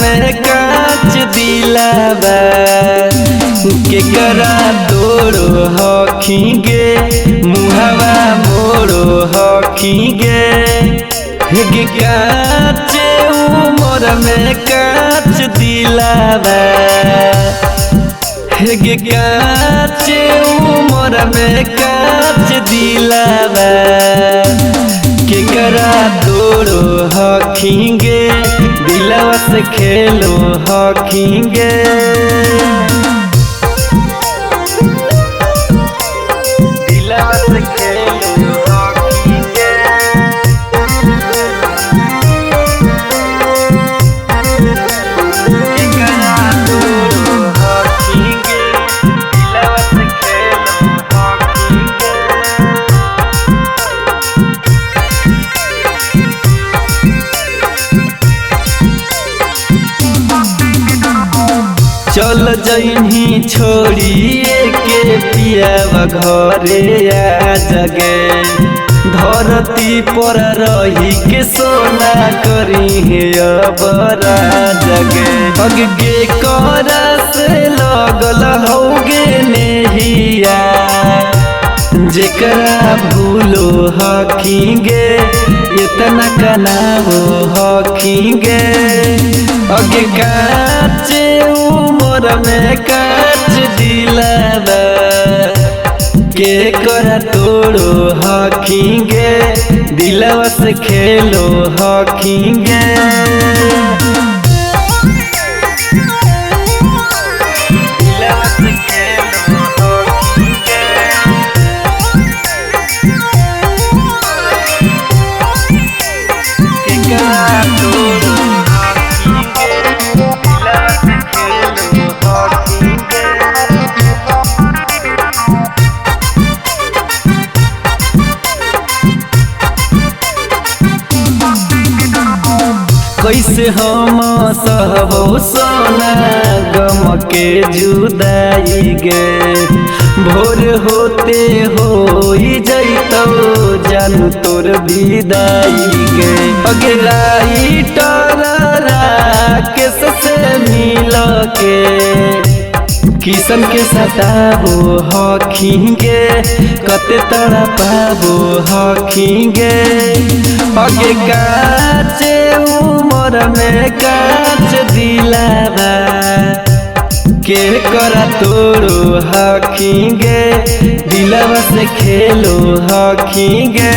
में काच दिलावा केकरा तोड़ो हखीगे मुहावा मोड़ो हखीगे हेगे काचे उमर में काच दिलावा हेगे काचे उमर में काच दिलावा केकरा तोड़ो हखीगे दिलवा से खेलो हखीगे दिलवा से खेलो हखीगे केकरा तोड़ो हखीगे दिलवा से खेलो हखीगे चल जइनी छोड़िए के पियावा घरे आ जगे धरती पर रही के सोना करी है अबरा जगे अगे करा से लगल होगे नेहिया जेकरा भूलो हखीगे इतना कनावो हखीगे अगे काचे उमर में काच दिलावा केकरा तोड़ो हखीगे दिलवा से खेलो हखीगे दिलवा से खेलो हखीगे केकरा तोड़ो हखीगे दिलवा से खेलो हखीगे कैसे हम सहबो सोना गम के जुदाई गे भोर होते हो जैतो जानू तोर विदाई गे अगराई टरा के से मिल के किसन के सताबो हखीगे कते तड़ा पाबो हखीगे अगे काचे उमर में काच दिलावा केकरा तोड़ो हखीगे दिलवा से खेलो हखीगे।